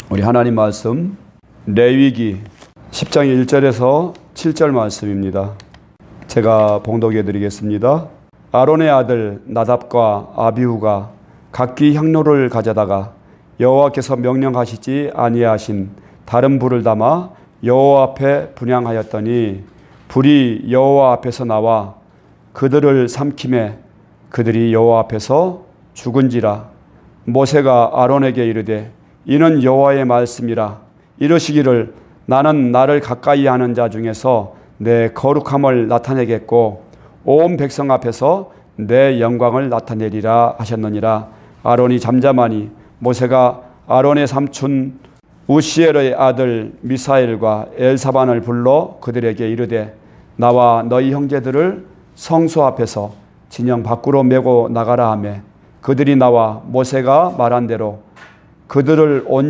우리 하나님 말씀 레위기 10장 1절에서 7절 말씀입니다. 제가 봉독해 드리겠습니다. 아론의 아들 나답과 아비후가 각기 향로를 가져다가 여호와께서 명령하시지 아니하신 다른 불을 담아 여호와 앞에 분향하였더니 불이 여호와 앞에서 나와 그들을 삼키매 그들이 여호와 앞에서 죽은지라. 모세가 아론에게 이르되 이는 여호와의 말씀이라. 이르시기를 나는 나를 가까이 하는 자 중에서 내 거룩함을 나타내겠고 온 백성 앞에서 내 영광을 나타내리라 하셨느니라. 아론이 잠잠하니 모세가 아론의 삼촌 우시엘의 아들 미사엘과 엘사반을 불러 그들에게 이르되 나와 너희 형제들을 성소 앞에서 진영 밖으로 메고 나가라 하매 그들이 나와 모세가 말한 대로 그들을 옷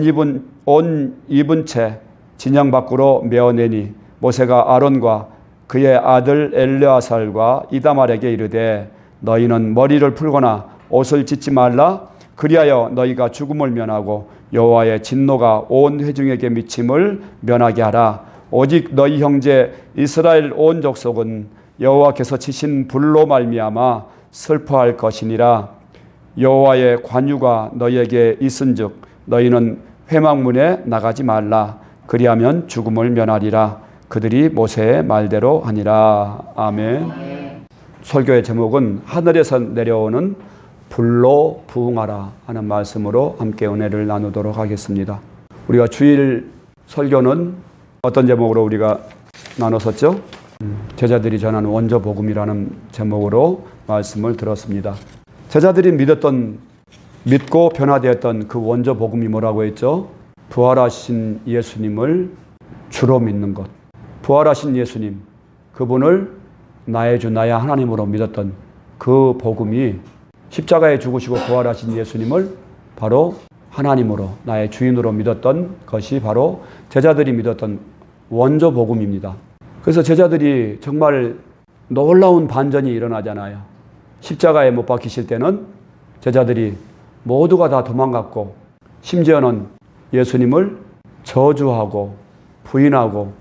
입은 채 진영 밖으로 메어내니 모세가 아론과 그의 아들 엘르아살과 이다말에게 이르되 너희는 머리를 풀거나 옷을 찢지 말라. 그리하여 너희가 죽음을 면하고 여호와의 진노가 온 회중에게 미침을 면하게 하라. 오직 너희 형제 이스라엘 온 족속은 여호와께서 치신 불로 말미암아 슬퍼할 것이니라. 여호와의 관유가 너희에게 있은즉 너희는 회막문에 나가지 말라. 그리하면 죽음을 면하리라. 그들이 모세의 말대로 하니라. 아멘. 설교의 제목은 하늘에서 내려오는 불로 부응하라 하는 말씀으로 함께 은혜를 나누도록 하겠습니다. 우리가 주일 설교는 어떤 제목으로 우리가 나눴었죠? 제자들이 전하는 원조 복음이라는 제목으로 말씀을 들었습니다. 제자들이 믿고 변화되었던 그 원조 복음이 뭐라고 했죠? 부활하신 예수님을 주로 믿는 것. 부활하신 예수님, 그분을 나의 주 나의 하나님으로 믿었던 그 복음이 십자가에 죽으시고 부활하신 예수님을 바로 하나님으로 나의 주인으로 믿었던 것이 바로 제자들이 믿었던 원조 복음입니다. 그래서 제자들이 정말 놀라운 반전이 일어나잖아요. 십자가에 못 박히실 때는 제자들이 모두가 다 도망갔고 심지어는 예수님을 저주하고 부인하고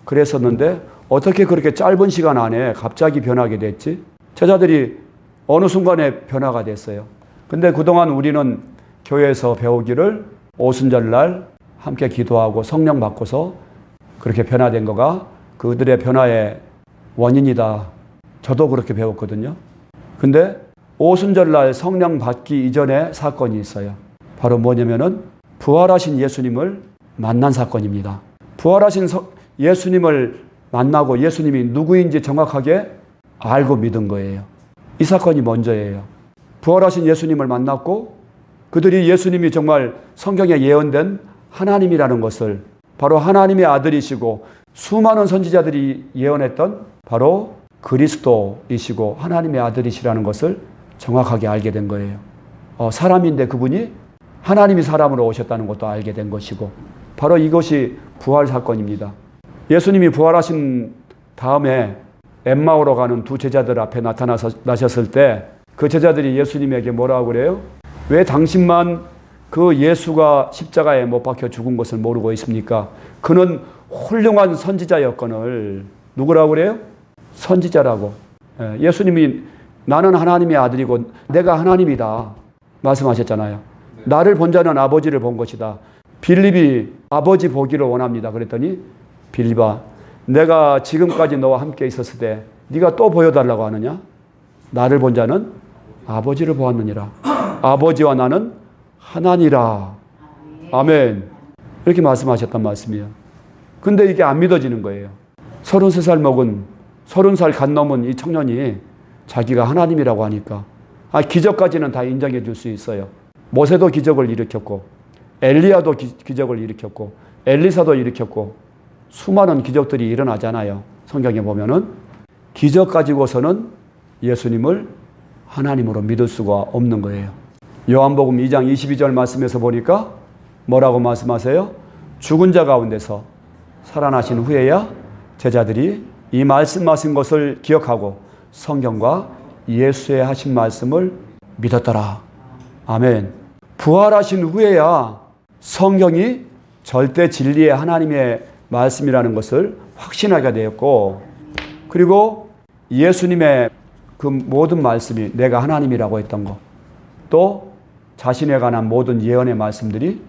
그랬었는데 어떻게 그렇게 짧은 시간 안에 갑자기 변하게 됐지? 제자들이 어느 순간에 변화가 됐어요. 근데 그동안 우리는 교회에서 배우기를 오순절날 함께 기도하고 성령 받고서 그렇게 변화된 거가 그들의 변화의 원인이다. 저도 그렇게 배웠거든요. 근데 오순절날 성령 받기 이전에 사건이 있어요. 바로 뭐냐면은 부활하신 예수님을 만난 사건입니다. 부활하신 예수님을 만나고 예수님이 누구인지 정확하게 알고 믿은 거예요. 이 사건이 먼저예요. 부활하신 예수님을 만났고 그들이 예수님이 정말 성경에 예언된 하나님이라는 것을 바로 하나님의 아들이시고 수많은 선지자들이 예언했던 바로 그리스도이시고 하나님의 아들이시라는 것을 정확하게 알게 된 거예요. 사람인데 그분이 하나님이 사람으로 오셨다는 것도 알게 된 것이고 바로 이것이 부활 사건입니다. 예수님이 부활하신 다음에 엠마오로 가는 두 제자들 앞에 나타나셨을 때 그 제자들이 예수님에게 뭐라고 그래요? 왜 당신만 그 예수가 십자가에 못 박혀 죽은 것을 모르고 있습니까? 그는 훌륭한 선지자였거늘. 누구라고 그래요? 선지자라고. 예수님이 나는 하나님의 아들이고 내가 하나님이다 말씀하셨잖아요. 나를 본 자는 아버지를 본 것이다. 빌립이 아버지 보기를 원합니다. 그랬더니 빌립아, 내가 지금까지 너와 함께 있었을 때 네가 또 보여달라고 하느냐? 나를 본 자는 아버지를 보았느니라. 아버지와 나는 하나니라. 아멘. 이렇게 말씀하셨단 말씀이에요. 근데 이게 안 믿어지는 거예요. 33살 먹은 30살 간 넘은 이 청년이 자기가 하나님이라고 하니까 기적까지는 다 인정해 줄 수 있어요. 모세도 기적을 일으켰고 엘리야도 기적을 일으켰고 엘리사도 일으켰고 수많은 기적들이 일어나잖아요. 성경에 보면은 기적 가지고서는 예수님을 하나님으로 믿을 수가 없는 거예요. 요한복음 2장 22절 말씀에서 보니까 뭐라고 말씀하세요? 죽은 자 가운데서 살아나신 후에야 제자들이 이 말씀하신 것을 기억하고 성경과 예수의 하신 말씀을 믿었더라. 아멘. 부활하신 후에야 성경이 절대 진리의 하나님의 말씀이라는 것을 확신하게 되었고, 그리고 예수님의 그 모든 말씀이 내가 하나님이라고 했던 것, 또 자신에 관한 모든 예언의 말씀들이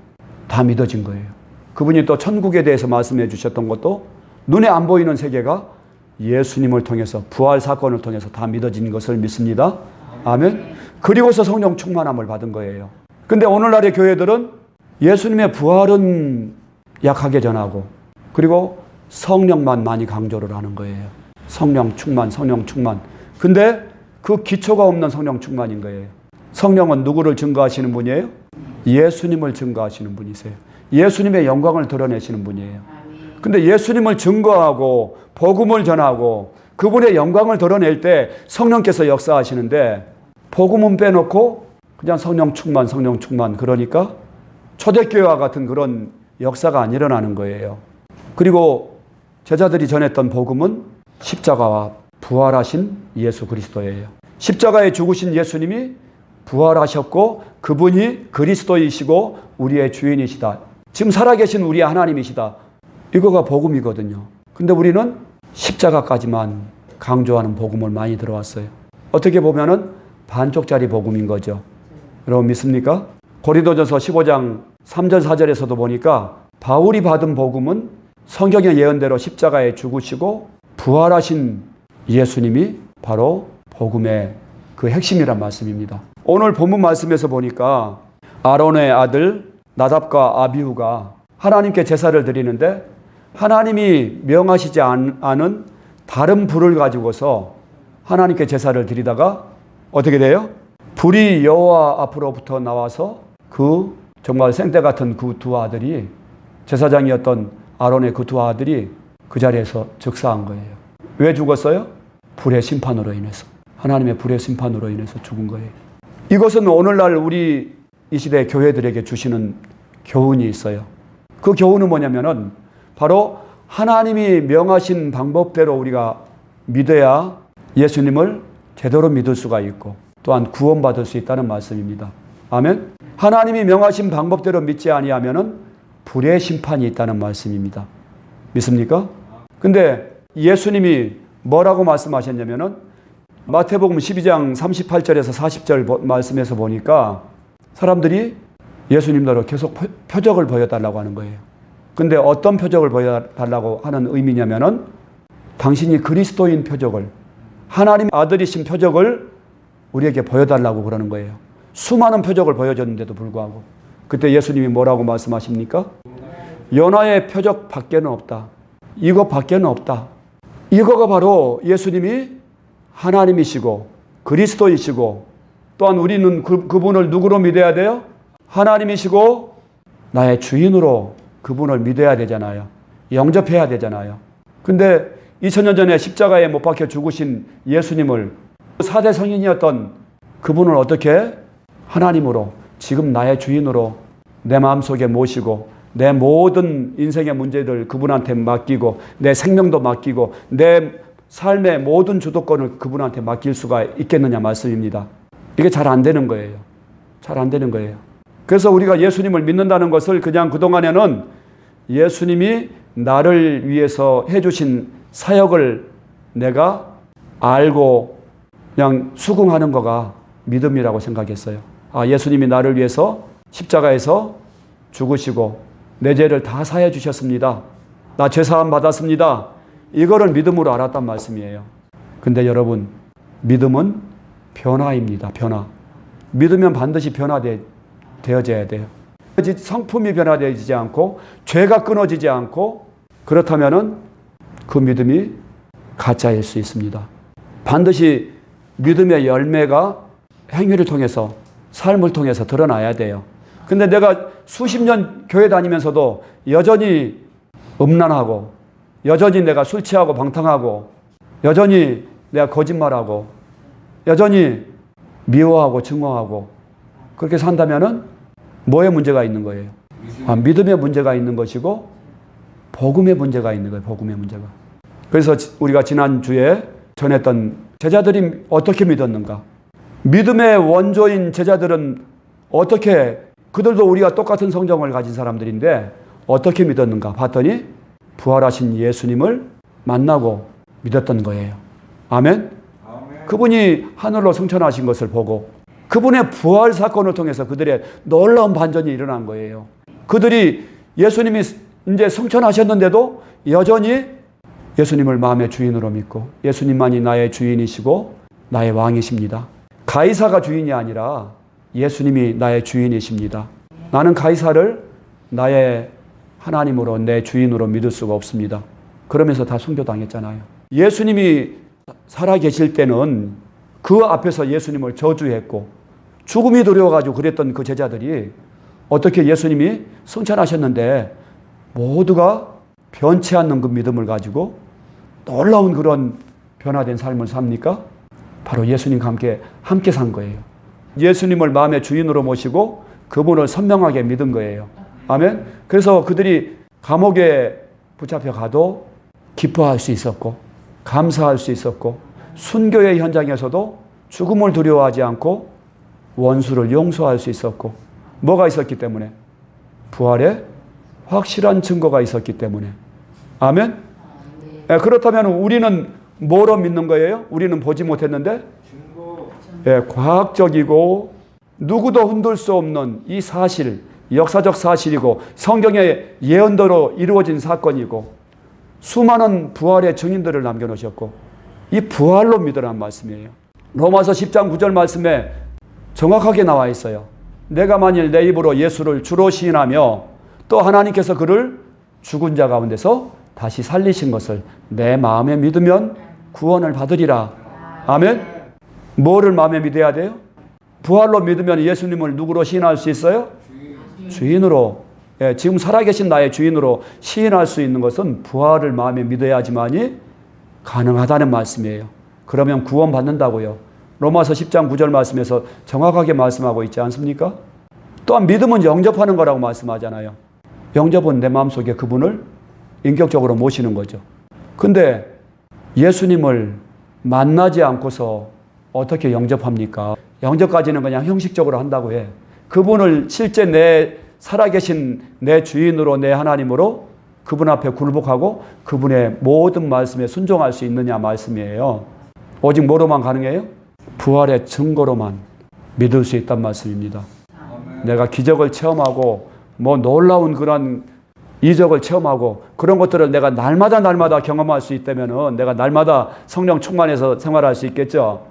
다 믿어진 거예요. 그분이 또 천국에 대해서 말씀해 주셨던 것도 눈에 안 보이는 세계가 예수님을 통해서, 부활 사건을 통해서 다 믿어진 것을 믿습니다. 아멘. 그리고서 성령 충만함을 받은 거예요. 근데 오늘날의 교회들은 예수님의 부활은 약하게 전하고, 그리고 성령만 많이 강조를 하는 거예요. 성령 충만, 성령 충만. 근데 그 기초가 없는 성령 충만인 거예요. 성령은 누구를 증거하시는 분이에요? 예수님을 증거하시는 분이세요. 예수님의 영광을 드러내시는 분이에요. 근데 예수님을 증거하고 복음을 전하고 그분의 영광을 드러낼 때 성령께서 역사하시는데, 복음은 빼놓고 그냥 성령 충만, 성령 충만, 그러니까 초대교회와 같은 그런 역사가 안 일어나는 거예요. 그리고 제자들이 전했던 복음은 십자가와 부활하신 예수 그리스도예요. 십자가에 죽으신 예수님이 부활하셨고 그분이 그리스도이시고 우리의 주인이시다. 지금 살아계신 우리의 하나님이시다. 이거가 복음이거든요. 근데 우리는 십자가까지만 강조하는 복음을 많이 들어왔어요. 어떻게 보면은 반쪽짜리 복음인 거죠. 여러분 믿습니까? 고린도전서 15장 3절 4절에서도 보니까 바울이 받은 복음은 성경의 예언대로 십자가에 죽으시고 부활하신 예수님이 바로 복음의 그 핵심이란 말씀입니다. 오늘 본문 말씀에서 보니까 아론의 아들 나답과 아비후가 하나님께 제사를 드리는데, 하나님이 명하시지 않은 다른 불을 가지고서 하나님께 제사를 드리다가 어떻게 돼요? 불이 여호와 앞으로부터 나와서 그 정말 생떼 같은 그 두 아들이, 제사장이었던 아론의 그 두 아들이 그 자리에서 즉사한 거예요. 왜 죽었어요? 불의 심판으로 인해서. 하나님의 불의 심판으로 인해서 죽은 거예요. 이것은 오늘날 우리 이 시대 교회들에게 주시는 교훈이 있어요. 그 교훈은 뭐냐면은 바로 하나님이 명하신 방법대로 우리가 믿어야 예수님을 제대로 믿을 수가 있고 또한 구원받을 수 있다는 말씀입니다. 아멘. 하나님이 명하신 방법대로 믿지 아니하면은 불의 심판이 있다는 말씀입니다. 믿습니까? 근데 예수님이 뭐라고 말씀하셨냐면은 마태복음 12장 38절에서 40절 말씀에서 보니까 사람들이 예수님대로 계속 표적을 보여달라고 하는 거예요. 근데 어떤 표적을 보여달라고 하는 의미냐면은 당신이 그리스도인 표적을, 하나님 아들이신 표적을 우리에게 보여달라고 그러는 거예요. 수많은 표적을 보여줬는데도 불구하고 그때 예수님이 뭐라고 말씀하십니까? 요나의 표적 밖에는 없다. 이거 밖에는 없다. 이거가 바로 예수님이 하나님이시고 그리스도이시고, 또한 우리는 그분을 누구로 믿어야 돼요? 하나님이시고 나의 주인으로 그분을 믿어야 되잖아요. 영접해야 되잖아요. 근데 2000년 전에 십자가에 못 박혀 죽으신 예수님을, 4대 성인이었던 그분을 어떻게 하나님으로, 지금 나의 주인으로 내 마음속에 모시고 내 모든 인생의 문제를 그분한테 맡기고 내 생명도 맡기고 내 삶의 모든 주도권을 그분한테 맡길 수가 있겠느냐 말씀입니다. 이게 잘 안 되는 거예요. 잘 안 되는 거예요. 그래서 우리가 예수님을 믿는다는 것을 그냥 그동안에는 예수님이 나를 위해서 해주신 사역을 내가 알고 그냥 수긍하는 거가 믿음이라고 생각했어요. 아, 예수님이 나를 위해서 십자가에서 죽으시고 내 죄를 다 사해 주셨습니다. 나 죄사함 받았습니다. 이거를 믿음으로 알았단 말씀이에요. 근데 여러분, 믿음은 변화입니다. 변화. 믿으면 반드시 변화되어져야 돼요. 성품이 변화되지 않고 죄가 끊어지지 않고 그렇다면은 그 믿음이 가짜일 수 있습니다. 반드시 믿음의 열매가 행위를 통해서, 삶을 통해서 드러나야 돼요. 근데 내가 수십 년 교회 다니면서도 여전히 음란하고, 여전히 내가 술 취하고 방탕하고, 여전히 내가 거짓말하고, 여전히 미워하고 증오하고 그렇게 산다면은 뭐에 문제가 있는 거예요? 믿음의 문제가 있는 것이고 복음의 문제가 있는 거예요. 복음의 문제가. 그래서 우리가 지난주에 전했던 제자들이 어떻게 믿었는가? 믿음의 원조인 제자들은 어떻게, 그들도 우리가 똑같은 성경을 가진 사람들인데 어떻게 믿었는가 봤더니 부활하신 예수님을 만나고 믿었던 거예요. 아멘? 그분이 하늘로 승천하신 것을 보고 그분의 부활 사건을 통해서 그들의 놀라운 반전이 일어난 거예요. 그들이 예수님이 이제 승천하셨는데도 여전히 예수님을 마음의 주인으로 믿고 예수님만이 나의 주인이시고 나의 왕이십니다. 가이사가 주인이 아니라 예수님이 나의 주인이십니다. 나는 가이사를 나의 하나님으로 내 주인으로 믿을 수가 없습니다. 그러면서 다 순교당했잖아요. 예수님이 살아계실 때는 그 앞에서 예수님을 저주했고 죽음이 두려워가지고 그랬던 그 제자들이 어떻게 예수님이 승천하셨는데 모두가 변치 않는 그 믿음을 가지고 놀라운 그런 변화된 삶을 삽니까? 바로 예수님과 함께 산 거예요. 예수님을 마음의 주인으로 모시고 그분을 선명하게 믿은 거예요. 아멘. 그래서 그들이 감옥에 붙잡혀 가도 기뻐할 수 있었고 감사할 수 있었고 순교의 현장에서도 죽음을 두려워하지 않고 원수를 용서할 수 있었고 뭐가 있었기 때문에? 부활의 확실한 증거가 있었기 때문에. 아멘. 네, 그렇다면 우리는 뭐로 믿는 거예요? 우리는 보지 못했는데 과학적이고 누구도 흔들 수 없는 이 사실, 역사적 사실이고 성경의 예언대로 이루어진 사건이고 수많은 부활의 증인들을 남겨놓으셨고 이 부활로 믿으라는 말씀이에요. 로마서 10장 9절 말씀에 정확하게 나와 있어요. 내가 만일 내 입으로 예수를 주로 시인하며 또 하나님께서 그를 죽은 자 가운데서 다시 살리신 것을 내 마음에 믿으면 구원을 받으리라. 아멘. 뭐를 마음에 믿어야 돼요? 부활로 믿으면 예수님을 누구로 시인할 수 있어요? 주인으로. 예, 지금 살아계신 나의 주인으로 시인할 수 있는 것은 부활을 마음에 믿어야지만이 가능하다는 말씀이에요. 그러면 구원 받는다고요. 로마서 10장 9절 말씀에서 정확하게 말씀하고 있지 않습니까? 또한 믿음은 영접하는 거라고 말씀하잖아요. 영접은 내 마음속에 그분을 인격적으로 모시는 거죠. 근데 예수님을 만나지 않고서 어떻게 영접합니까? 영접까지는 그냥 형식적으로 한다고 해. 그분을 실제 내 살아계신 내 주인으로 내 하나님으로 그분 앞에 굴복하고 그분의 모든 말씀에 순종할 수 있느냐 말씀이에요. 오직 뭐로만 가능해요? 부활의 증거로만 믿을 수 있단 말씀입니다. 내가 기적을 체험하고 뭐 놀라운 그런 이적을 체험하고 그런 것들을 내가 날마다 경험할 수 있다면은 내가 날마다 성령 충만해서 생활할 수 있겠죠.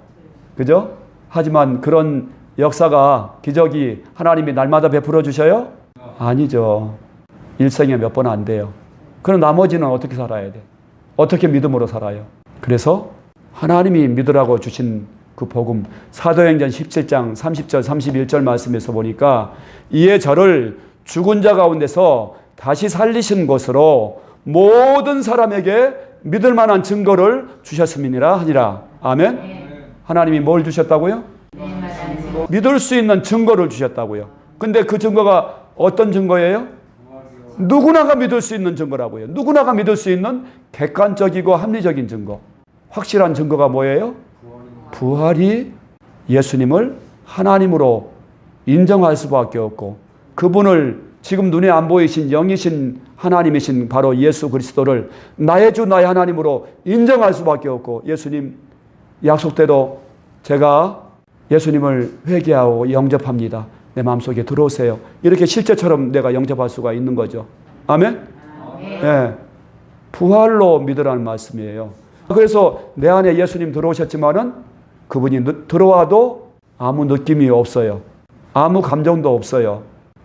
그죠? 하지만 그런 역사가 기적이 하나님이 날마다 베풀어 주셔요? 아니죠. 일생에 몇 번 안 돼요. 그럼 나머지는 어떻게 살아야 돼? 어떻게 믿음으로 살아요? 그래서 하나님이 믿으라고 주신 그 복음 사도행전 17장 30절 31절 말씀에서 보니까 이에 저를 죽은 자 가운데서 다시 살리신 것으로 모든 사람에게 믿을 만한 증거를 주셨음이니라 하니라. 아멘. 하나님이 뭘 주셨다고요? 믿을 수 있는 증거를 주셨다고요. 근데 그 증거가 어떤 증거예요? 누구나가 믿을 수 있는 증거라고요. 누구나가 믿을 수 있는 객관적이고 합리적인 증거. 확실한 증거가 뭐예요? 부활이 예수님을 하나님으로 인정할 수밖에 없고 그분을 지금 눈에 안 보이신 영이신 하나님이신 바로 예수 그리스도를 나의 주 나의 하나님으로 인정할 수밖에 없고 예수님 약속대로 제가 예수님을 회개하고 영접합니다. 내 마음속에 들어오세요. 이렇게 실제처럼 내가 영접할 수가 있는 거죠. 아멘? 네. 부활로 믿으라는 말씀이에요. 그래서 내 안에 예수님 들어오셨지만은 그분이 들어와도 아무 느낌이 없어요. 아무 감정도 없어요.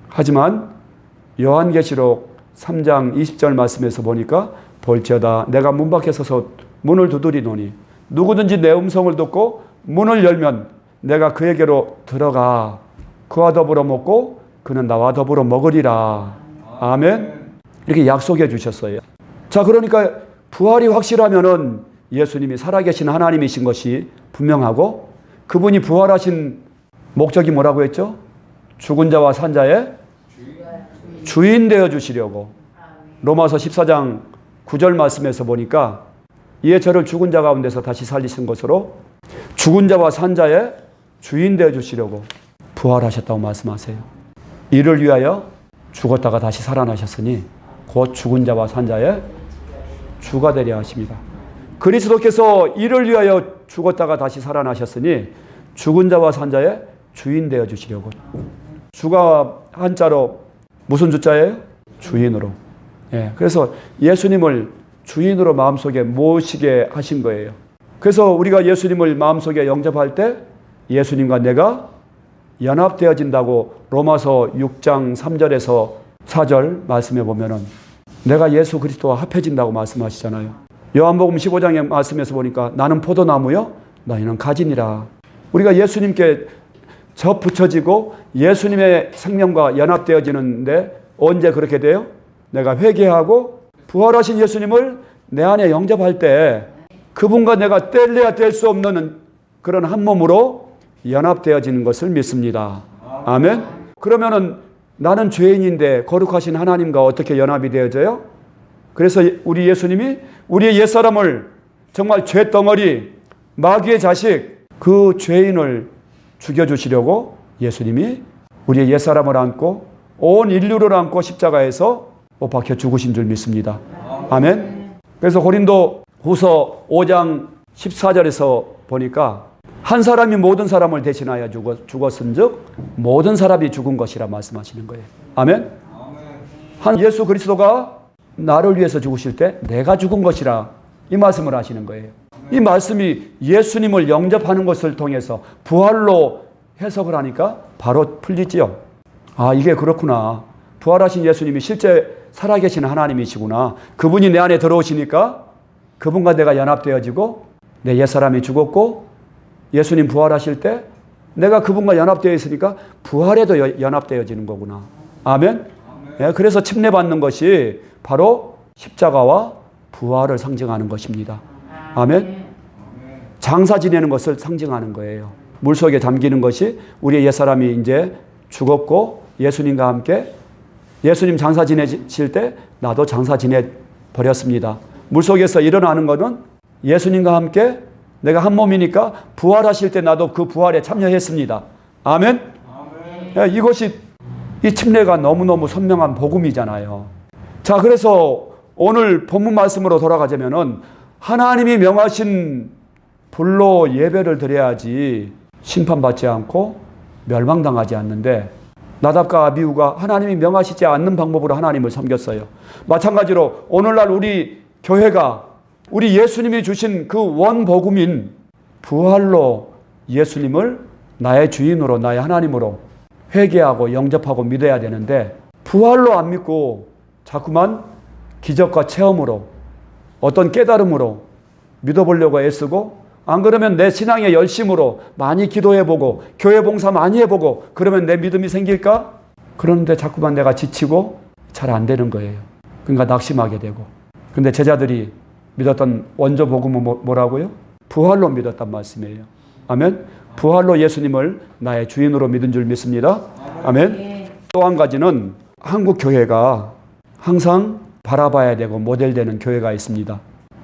하지만 요한계시록 3장 20절 말씀에서 보니까 볼지어다 내가 문 밖에 서서 문을 두드리노니 누구든지 내 음성을 듣고 문을 열면 내가 그에게로 들어가 그와 더불어 먹고 그는 나와 더불어 먹으리라. 아멘. 이렇게 약속해 주셨어요. 자, 그러니까 부활이 확실하면은 예수님이 살아계신 하나님이신 것이 분명하고 그분이 부활하신 목적이 뭐라고 했죠? 죽은 자와 산 자의 주인 되어 주시려고. 로마서 14장 9절 말씀에서 보니까 이에 저를 죽은 자 가운데서 다시 살리신 것으로 죽은 자와 산 자의 주인 되어 주시려고 부활하셨다고 말씀하세요. 이를 위하여 죽었다가 다시 살아나셨으니 곧 죽은 자와 산 자의 주가 되려 하십니다. 그리스도께서 이를 위하여 죽었다가 다시 살아나셨으니 죽은 자와 산 자의 주인 되어 주시려고. 주가 한자로 무슨 주자예요? 주인으로. 예, 그래서 예수님을 주인으로 마음속에 모시게 하신 거예요. 그래서 우리가 예수님을 마음속에 영접할 때 예수님과 내가 연합되어진다고 로마서 6장 3절에서 4절 말씀해 보면은 내가 예수 그리스도와 합해진다고 말씀하시잖아요. 요한복음 15장의 말씀에서 보니까 나는 포도나무요 너희는 가지니라. 우리가 예수님께 접붙여지고 예수님의 생명과 연합되어지는데 언제 그렇게 돼요? 내가 회개하고 부활하신 예수님을 내 안에 영접할 때 그분과 내가 뗄래야 뗄 수 없는 그런 한 몸으로 연합되어지는 것을 믿습니다. 아멘. 그러면은 나는 죄인인데 거룩하신 하나님과 어떻게 연합이 되어져요? 그래서 우리 예수님이 우리의 옛사람을 정말 죄덩어리, 마귀의 자식, 그 죄인을 죽여주시려고 예수님이 우리의 옛사람을 안고 온 인류를 안고 십자가에서 못 박혀 죽으신 줄 믿습니다. 아멘. 그래서 고린도 후서 5장 14절에서 보니까 한 사람이 모든 사람을 대신하여 죽었은즉 모든 사람이 죽은 것이라 말씀하시는 거예요. 아멘. 한 예수 그리스도가 나를 위해서 죽으실 때 내가 죽은 것이라 이 말씀을 하시는 거예요. 이 말씀이 예수님을 영접하는 것을 통해서 부활로 해석을 하니까 바로 풀리지요. 아, 이게 그렇구나. 부활하신 예수님이 실제 살아계신 하나님이시구나. 그분이 내 안에 들어오시니까 그분과 내가 연합되어지고 내 옛사람이 죽었고 예수님 부활하실 때 내가 그분과 연합되어 있으니까 부활에도 연합되어지는 거구나. 아멘. 예, 그래서 침례받는 것이 바로 십자가와 부활을 상징하는 것입니다. 아멘. 장사 지내는 것을 상징하는 거예요. 물속에 잠기는 것이 우리의 옛사람이 이제 죽었고 예수님과 함께 예수님 장사 지내실 때 나도 장사 지내 버렸습니다. 물속에서 일어나는 것은 예수님과 함께 내가 한 몸이니까 부활하실 때 나도 그 부활에 참여했습니다. 아멘. 아멘. 이것이 이 침례가 너무너무 선명한 복음이잖아요. 자, 그래서 오늘 본문 말씀으로 돌아가자면은 하나님이 명하신 불로 예배를 드려야지 심판받지 않고 멸망당하지 않는데 나답과 아비후가 하나님이 명하시지 않는 방법으로 하나님을 섬겼어요. 마찬가지로 오늘날 우리 교회가 우리 예수님이 주신 그 원복음인 부활로 예수님을 나의 주인으로 나의 하나님으로 회개하고 영접하고 믿어야 되는데 부활로 안 믿고 자꾸만 기적과 체험으로 어떤 깨달음으로 믿어보려고 애쓰고 안 그러면 내 신앙의 열심으로 많이 기도해보고 교회 봉사 많이 해보고 그러면 내 믿음이 생길까? 그런데 자꾸만 내가 지치고 잘 안 되는 거예요. 그러니까 낙심하게 되고. 근데 제자들이 믿었던 원조 복음은 뭐라고요? 부활로 믿었단 말씀이에요. 아멘. 부활로 예수님을 나의 주인으로 믿은 줄 믿습니다. 아멘. 또 한 가지는 한국 교회가 항상 바라봐야 되고 모델되는 교회가 있습니다.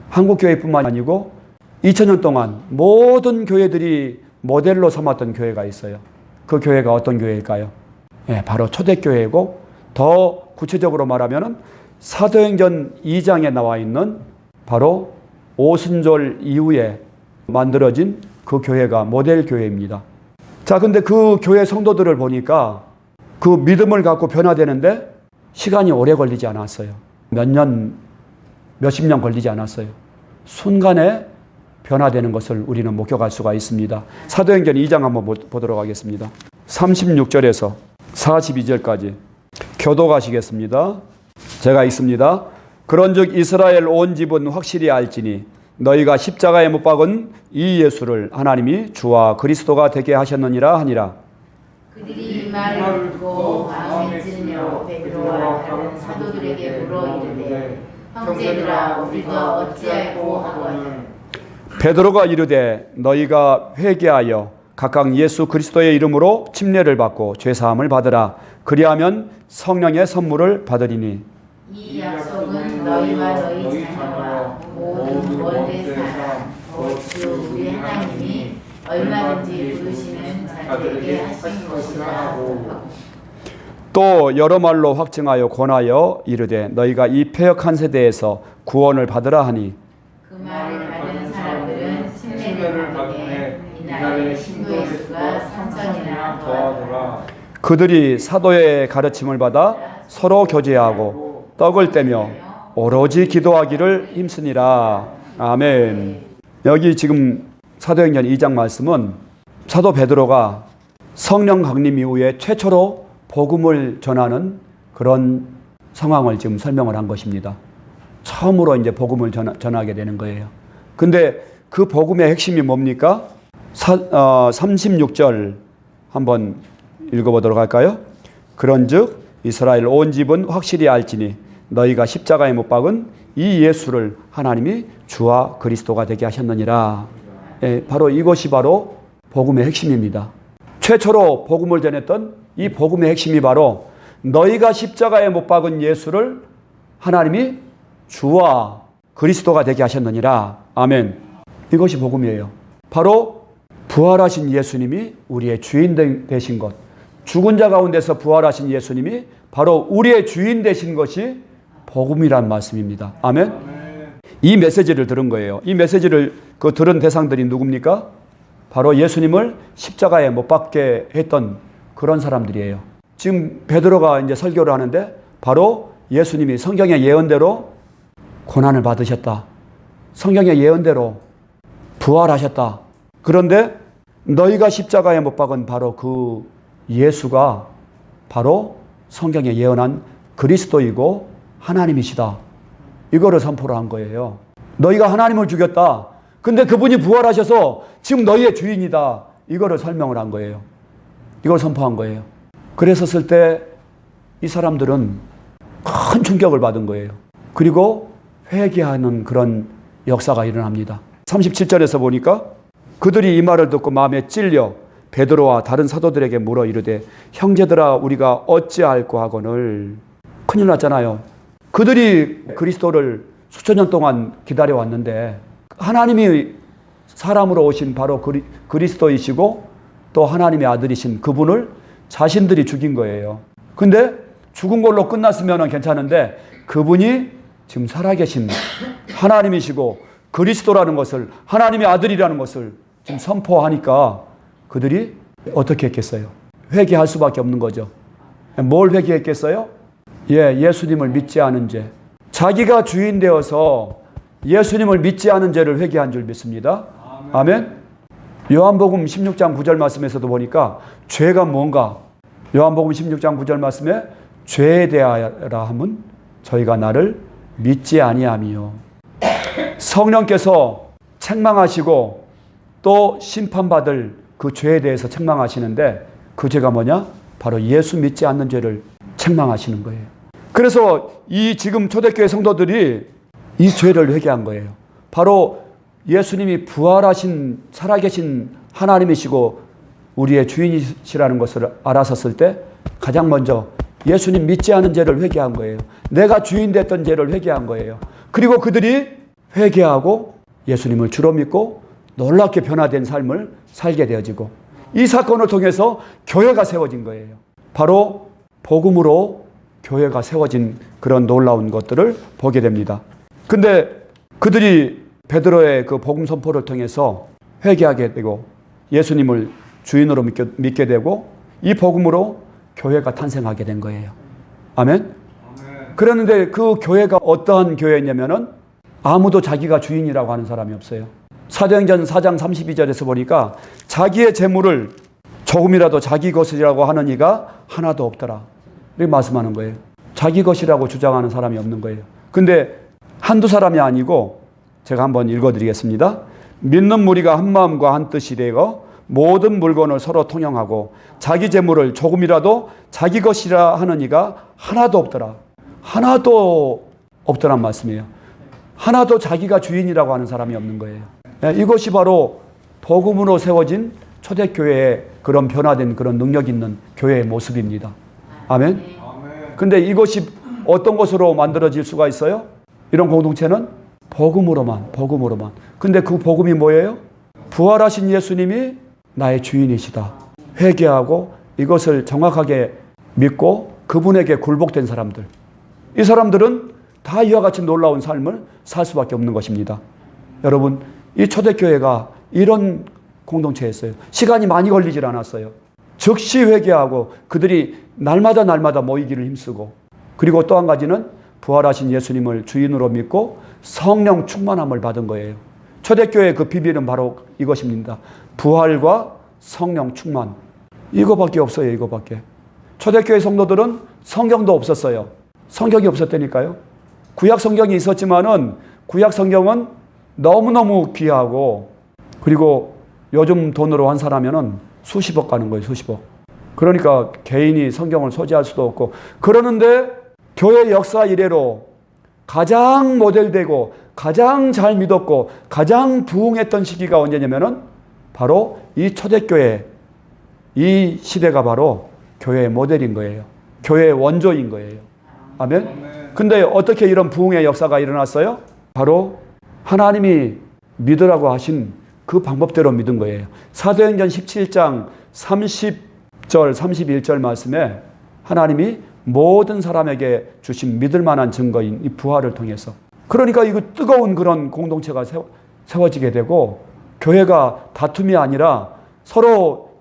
한국 교회뿐만 아니고 2000년 동안 모든 교회들이 모델로 삼았던 교회가 있어요. 그 교회가 어떤 교회일까요? 네, 바로 초대교회고 더 구체적으로 말하면 사도행전 2장에 나와 있는 바로 오순절 이후에 만들어진 그 교회가 모델 교회입니다. 자, 근데 그 교회 성도들을 보니까 그 믿음을 갖고 변화되는데 시간이 오래 걸리지 않았어요. 몇십 년 걸리지 않았어요. 순간에 변화되는 것을 우리는 목격할 수가 있습니다. 사도행전 2장 한번 보도록 하겠습니다. 36절에서 42절까지 교독하시겠습니다. 제가 읽습니다. 그런즉 이스라엘 온 집은 확실히 알지니 너희가 십자가에 못 박은 이 예수를 하나님이 주와 그리스도가 되게 하셨느니라 하니라. 그들이 이 말을 듣고 마음에 찔려 베드로와 다른 사도들에게 물어 이르되 형제들아 우리가 어찌할꼬 하거늘 베드로가 이르되 너희가 회개하여 각각 예수 그리스도의 이름으로 침례를 받고 죄사함을 받으라. 그리하면 성령의 선물을 받으리니 이 약속은 너희와 너희 자녀와 모든 원대 사람 주 우리 하나님이 얼마든지 부르시는 자들에게 하신 것이라 하고 또 여러 말로 확증하여 권하여 이르되 너희가 이 패역한 세대에서 구원을 받으라 하니 그 말을 받은 사람들은 침례를 받으매 이날에 신도의 수가 3,000이나 더하더라. 그들이 사도의 가르침을 받아 서로 교제하고 떡을 떼며 오로지 기도하기를 힘쓰니라. 아멘. 여기 지금 사도행전 2장 말씀은 사도 베드로가 성령 강림 이후에 최초로 복음을 전하는 그런 상황을 지금 설명을 한 것입니다. 처음으로 이제 복음을 전하게 되는 거예요. 근데 그 복음의 핵심이 뭡니까? 36절 한번 읽어보도록 할까요? 그런즉 이스라엘 온 집은 확실히 알지니 너희가 십자가에 못 박은 이 예수를 하나님이 주와 그리스도가 되게 하셨느니라. 예, 바로 이것이 바로 복음의 핵심입니다. 최초로 복음을 전했던 이 복음의 핵심이 바로 너희가 십자가에 못 박은 예수를 하나님이 주와 그리스도가 되게 하셨느니라. 아멘. 이것이 복음이에요. 바로 부활하신 예수님이 우리의 주인 되신 것, 죽은 자 가운데서 부활하신 예수님이 바로 우리의 주인 되신 것이 복음이란 말씀입니다. 아멘. 이 메시지를 들은 거예요. 이 메시지를 들은 대상들이 누굽니까? 바로 예수님을 십자가에 못 박게 했던 그런 사람들이에요. 지금 베드로가 이제 설교를 하는데 바로 예수님이 성경의 예언대로 고난을 받으셨다. 성경의 예언대로 부활하셨다. 그런데 너희가 십자가에 못 박은 바로 그 예수가 바로 성경에 예언한 그리스도이고 하나님이시다. 이거를 선포를 한 거예요. 너희가 하나님을 죽였다. 근데 그분이 부활하셔서 지금 너희의 주인이다. 이거를 설명을 한 거예요. 이걸 선포한 거예요. 그랬었을 때 이 사람들은 큰 충격을 받은 거예요. 그리고 회개하는 그런 역사가 일어납니다. 37절에서 보니까 그들이 이 말을 듣고 마음에 찔려 베드로와 다른 사도들에게 물어 이르되 형제들아 우리가 어찌할꼬 하거늘. 큰일 났잖아요. 그들이 그리스도를 수천 년 동안 기다려왔는데 하나님이 사람으로 오신 바로 그리스도이시고 또 하나님의 아들이신 그분을 자신들이 죽인 거예요. 근데 죽은 걸로 끝났으면 괜찮은데 그분이 지금 살아계신 하나님이시고 그리스도라는 것을, 하나님의 아들이라는 것을 지금 선포하니까 그들이 어떻게 했겠어요? 회개할 수밖에 없는 거죠. 뭘 회개했겠어요? 예수님을 믿지 않은 죄. 자기가 주인 되어서 예수님을 믿지 않은 죄를 회개한 줄 믿습니다. 아멘. 요한복음 16장 9절 말씀에서도 보니까 죄가 뭔가, 요한복음 16장 9절 말씀에 죄에 대하여라 함은 저희가 나를 믿지 아니하며, 성령께서 책망하시고 또 심판받을 그 죄에 대해서 책망하시는데 그 죄가 뭐냐? 바로 예수 믿지 않는 죄를 책망하시는 거예요. 그래서 이 지금 초대교회 성도들이 이 죄를 회개한 거예요. 바로 예수님이 부활하신 살아계신 하나님이시고 우리의 주인이시라는 것을 알았었을 때 가장 먼저 예수님 믿지 않은 죄를 회개한 거예요. 내가 주인 됐던 죄를 회개한 거예요. 그리고 그들이 회개하고 예수님을 주로 믿고 놀랍게 변화된 삶을 살게 되어지고 이 사건을 통해서 교회가 세워진 거예요. 바로 복음으로 교회가 세워진 그런 놀라운 것들을 보게 됩니다. 근데 그들이 베드로의 그 복음 선포를 통해서 회개하게 되고 예수님을 주인으로 믿게 되고 이 복음으로 교회가 탄생하게 된 거예요. 아멘? 그런데 그 교회가 어떠한 교회냐면은 아무도 자기가 주인이라고 하는 사람이 없어요. 사도행전 4장 32절에서 보니까 자기의 재물을 조금이라도 자기 것이라고 하는 이가 하나도 없더라. 이렇게 말씀하는 거예요. 자기 것이라고 주장하는 사람이 없는 거예요. 근데 한두 사람이 아니고 제가 한번 읽어드리겠습니다. 믿는 무리가 한 마음과 한 뜻이 되어 모든 물건을 서로 통용하고 자기 재물을 조금이라도 자기 것이라 하는 이가 하나도 없더라. 하나도 없더란 말씀이에요. 하나도 자기가 주인이라고 하는 사람이 없는 거예요. 이것이 바로 복음으로 세워진 초대교회의 그런 변화된 그런 능력 있는 교회의 모습입니다. 아멘. 근데 이것이 어떤 것으로 만들어질 수가 있어요? 이런 공동체는 복음으로만. 근데 그 복음이 뭐예요? 부활하신 예수님이 나의 주인이시다. 회개하고 이것을 정확하게 믿고 그분에게 굴복된 사람들. 이 사람들은 다 이와 같이 놀라운 삶을 살 수밖에 없는 것입니다. 여러분, 이 초대교회가 이런 공동체였어요. 시간이 많이 걸리질 않았어요. 즉시 회개하고 그들이 날마다 모이기를 힘쓰고, 그리고 또 한 가지는 부활하신 예수님을 주인으로 믿고 성령 충만함을 받은 거예요. 초대교회의 그 비밀은 바로 이것입니다. 부활과 성령 충만. 이거밖에 없어요. 이거밖에. 초대교회 성도들은 성경도 없었어요. 성경이 없었다니까요. 구약 성경이 있었지만은 구약 성경은 너무너무 귀하고, 그리고 요즘 돈으로 환산하면은 수십억 가는 거예요. 수십억. 그러니까 개인이 성경을 소지할 수도 없고, 그러는데 교회 역사 이래로 가장 모델되고 가장 잘 믿었고 가장 부흥했던 시기가 언제냐면은 바로 이 초대교회, 이 시대가 바로 교회의 모델인 거예요. 교회의 원조인 거예요. 아멘. 근데 어떻게 이런 부흥의 역사가 일어났어요? 바로 하나님이 믿으라고 하신 그 방법대로 믿은 거예요. 사도행전 17장 30절 31절 말씀에 하나님이 모든 사람에게 주신 믿을 만한 증거인 이 부활을 통해서, 그러니까 이거 뜨거운 그런 공동체가 세워지게 되고, 교회가 다툼이 아니라 서로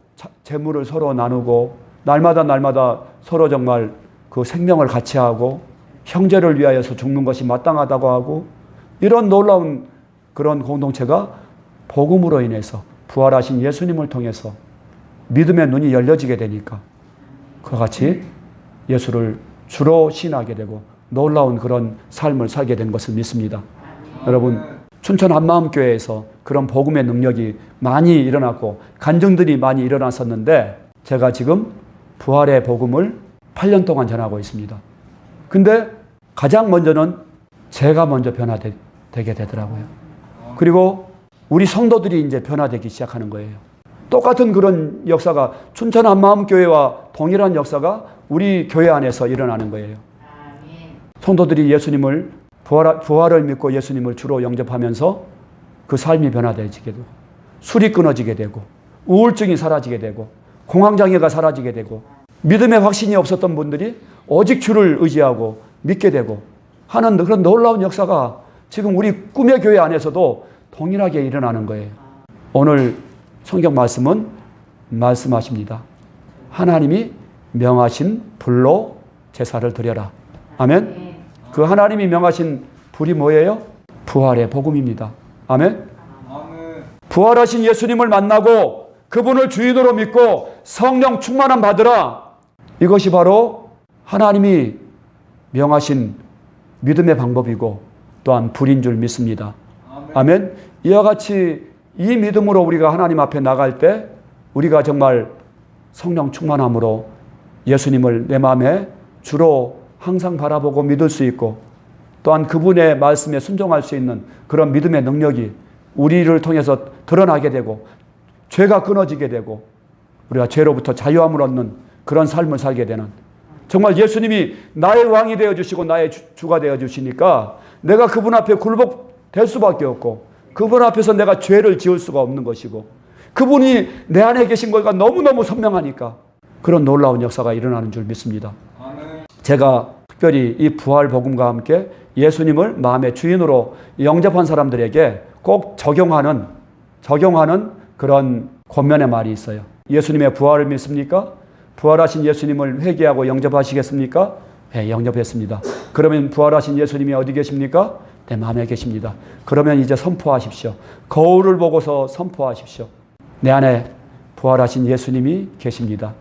재물을 서로 나누고 날마다 서로 정말 그 생명을 같이 하고 형제를 위하여서 죽는 것이 마땅하다고 하고, 이런 놀라운 그런 공동체가 복음으로 인해서 부활하신 예수님을 통해서 믿음의 눈이 열려지게 되니까 그와 같이 예수를 주로 신하게 되고 놀라운 그런 삶을 살게 된 것을 믿습니다. 여러분, 춘천 한마음교회에서 그런 복음의 능력이 많이 일어났고 간증들이 많이 일어났었는데, 제가 지금 부활의 복음을 8년 동안 전하고 있습니다. 근데 가장 먼저는 제가 먼저 변화되게 되더라고요. 그리고 우리 성도들이 이제 변화되기 시작하는 거예요. 똑같은 그런 역사가 춘천 한마음교회와 동일한 역사가 우리 교회 안에서 일어나는 거예요. 성도들이 예수님을 부활을 믿고 예수님을 주로 영접하면서 그 삶이 변화되지게 되고, 술이 끊어지게 되고, 우울증이 사라지게 되고, 공황장애가 사라지게 되고, 믿음의 확신이 없었던 분들이 오직 주를 의지하고 믿게 되고 하는 그런 놀라운 역사가 지금 우리 꿈의 교회 안에서도 동일하게 일어나는 거예요. 오늘 성경 말씀은 말씀하십니다. 하나님이 명하신 불로 제사를 드려라. 아멘. 그 하나님이 명하신 불이 뭐예요? 부활의 복음입니다. 아멘. 부활하신 예수님을 만나고 그분을 주인으로 믿고 성령 충만함 받으라. 이것이 바로 하나님이 명하신 믿음의 방법이고 또한 불인 줄 믿습니다. 아멘. 이와 같이 이 믿음으로 우리가 하나님 앞에 나갈 때 우리가 정말 성령 충만함으로 예수님을 내 마음에 주로 항상 바라보고 믿을 수 있고, 또한 그분의 말씀에 순종할 수 있는 그런 믿음의 능력이 우리를 통해서 드러나게 되고, 죄가 끊어지게 되고 우리가 죄로부터 자유함을 얻는 그런 삶을 살게 되는, 정말 예수님이 나의 왕이 되어주시고 나의 주가 되어주시니까 내가 그분 앞에 굴복될 수밖에 없고, 그분 앞에서 내가 죄를 지을 수가 없는 것이고, 그분이 내 안에 계신 것가 너무너무 선명하니까 그런 놀라운 역사가 일어나는 줄 믿습니다. 제가 특별히 이 부활 복음과 함께 예수님을 마음의 주인으로 영접한 사람들에게 꼭 적용하는 그런 권면의 말이 있어요. 예수님의 부활을 믿습니까? 부활하신 예수님을 회개하고 영접하시겠습니까? 네, 영접했습니다. 그러면 부활하신 예수님이 어디 계십니까? 내 마음에 계십니다. 그러면 이제 선포하십시오. 거울을 보고서 선포하십시오. 내 안에 부활하신 예수님이 계십니다.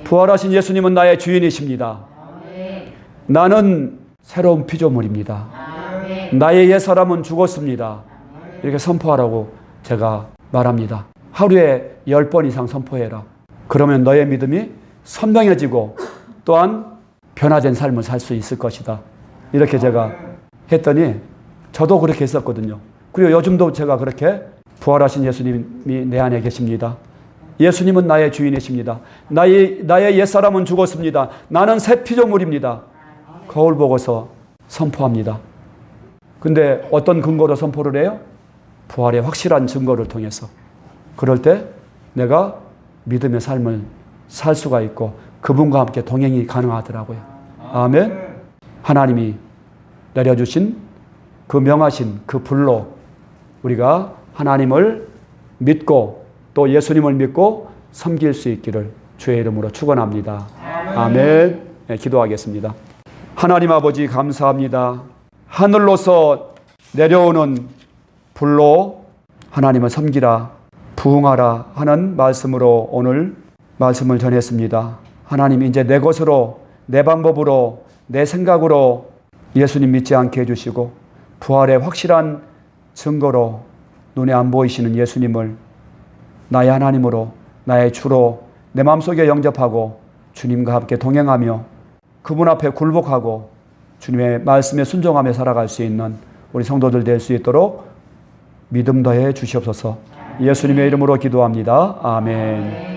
부활하신 예수님은 나의 주인이십니다. 나는 새로운 피조물입니다. 나의 옛사람은 죽었습니다. 이렇게 선포하라고 제가 말합니다. 하루에 10번 이상 선포해라. 그러면 너의 믿음이 선명해지고 또한 변화된 삶을 살 수 있을 것이다. 이렇게 제가 했더니 저도 그렇게 했었거든요. 그리고 요즘도 제가 그렇게 부활하신 예수님이 내 안에 계십니다. 예수님은 나의 주인이십니다. 나의 옛사람은 죽었습니다. 나는 새 피조물입니다. 거울 보고서 선포합니다. 근데 어떤 근거로 선포를 해요? 부활의 확실한 증거를 통해서. 그럴 때 내가 믿음의 삶을 살 수가 있고 그분과 함께 동행이 가능하더라고요. 아멘. 하나님이 내려주신 그 명하신 그 불로 우리가 하나님을 믿고 또 예수님을 믿고 섬길 수 있기를 주의 이름으로 축원합니다. 아멘. 네, 기도하겠습니다. 하나님 아버지 감사합니다. 하늘로서 내려오는 불로 하나님을 섬기라, 부응하라 하는 말씀으로 오늘 말씀을 전했습니다. 하나님 이제 내 것으로, 내 방법으로, 내 생각으로 예수님 믿지 않게 해주시고 부활의 확실한 증거로 눈에 안 보이시는 예수님을 나의 하나님으로, 나의 주로 내 마음속에 영접하고 주님과 함께 동행하며 그분 앞에 굴복하고 주님의 말씀에 순종하며 살아갈 수 있는 우리 성도들 될 수 있도록 믿음 더해 주시옵소서. 예수님의 이름으로 기도합니다. 아멘.